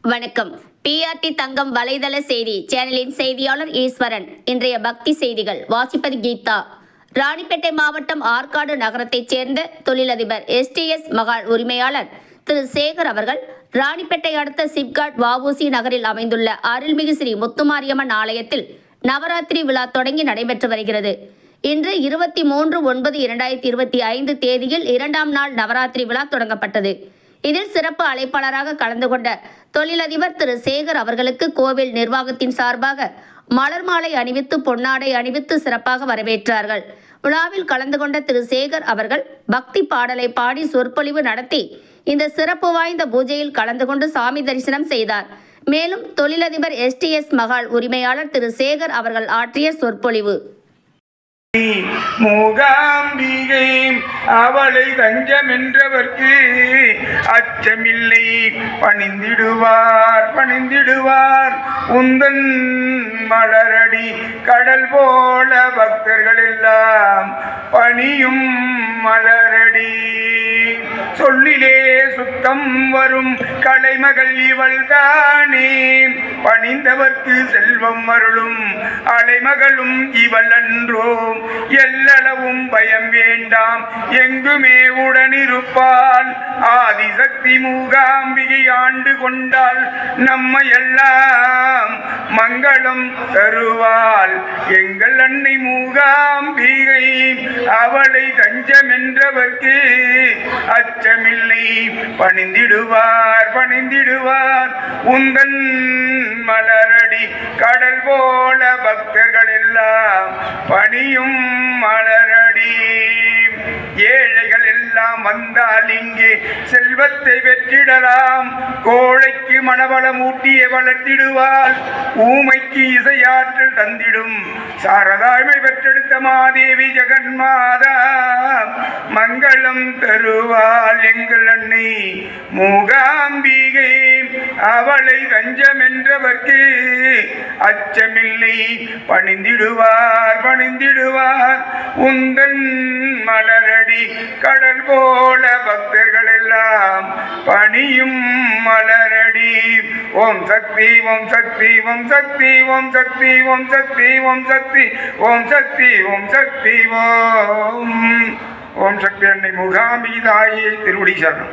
வணக்கம். பிஆர்டி தங்கம் வலைதள செய்தி சேனலின் செய்தியாளர் ஈஸ்வரன். இன்றைய பக்தி செய்திகள் வாசிப்பது கீதா. ராணிப்பேட்டை மாவட்டம் ஆற்காடு நகரத்தைச் சேர்ந்த தொழிலதிபர் STS மகால் உரிமையாளர் திரு சேகர் அவர்கள் ராணிப்பேட்டை அடுத்த சிப்காட் வஉசி நகரில் அமைந்துள்ள அருள்மிகு ஸ்ரீ முத்துமாரியம்மன் ஆலயத்தில் நவராத்திரி விழா தொடங்கி நடைபெற்று வருகிறது. இன்று 23/9/2025 தேதியில் 2ஆம் நாள் நவராத்திரி விழா தொடங்கப்பட்டது. இதில் சிறப்பு அழைப்பாளராக கலந்து கொண்ட தொழிலதிபர் திரு சேகர் அவர்களுக்கு கோவில் நிர்வாகத்தின் சார்பாக மலர் மாலை அணிவித்து பொன்னாடை அணிவித்து சிறப்பாக வரவேற்றார்கள். விழாவில் கலந்து கொண்ட திரு சேகர் அவர்கள் பக்தி பாடலை பாடி சொற்பொழிவு நடத்தி இந்த சிறப்பு வாய்ந்த பூஜையில் கலந்து கொண்டு சாமி தரிசனம் செய்தார். மேலும் தொழிலதிபர் STS மகால் உரிமையாளர் திரு சேகர் அவர்கள் ஆற்றிய சொற்பொழிவு. மூகாம்பிகை அவளை தஞ்சமென்றவர்க்கு அச்சமில்லை, பணிந்திடுவார் உந்தன் மலரடி. கடல் போல பக்தர்கள் எல்லாம் பணியும் மலரடி. சொல்லிலே சுத்தம் வரும் கலைமகள் இவள் தானே, பணிந்தவர்க்கு செல்வம் அருளும் அலைமகளும் இவள் அன்றோ. எல்லளவும் பயம் வேண்டாம், எங்குமே உடனிருப்பாள். ஆதிசக்தி மூகாம்பிகை ஆண்டு கொண்டால் நம்மை எல்லாம் மங்களம் தருவாள். எங்கள் அன்னை மூகாம்பிகை அவளை தஞ்சமென்றவர்க்கு அச்சமில்லை, பணிந்திடுவார் உந்தன் மலரடி. கடல் போல பக்தர்கள் எல்லாம் பணியும் மலரடி. ஏழைகள் எல்லாம் வந்தால் இங்கே செல்வத்தை பெற்றிடலாம். கோழைக்கு மனவளம் ஊட்டிய வளர்த்திடுவாள், ஊமைக்கு இசையாற்றல் தந்திடும் சாரதாய்மை பெற்றெடுத்த மாதேவி ஜெகன்மாதா. மங்களம் தருவாள் எங்கள் அன்னை மூகாம்பிகை அவளை தஞ்சமென்றவர்க்கு அச்சமில்லை, பணிந்திடுவார் உந்தன் மலரடி. கடல் போல பக்தர்கள் எல்லாம் பணியும் மலரடி. ஓம் சக்தி ஓம் சக்தி ஓம் சக்தி ஓம் சக்தி ஓம் சக்தி ஓம் சக்தி ஓம் சக்தி ஓம் சக்தி ஓம் ஓம் சக்தி. அன்னை மூகாம்பிகை தாயை திருவடி சரணம்.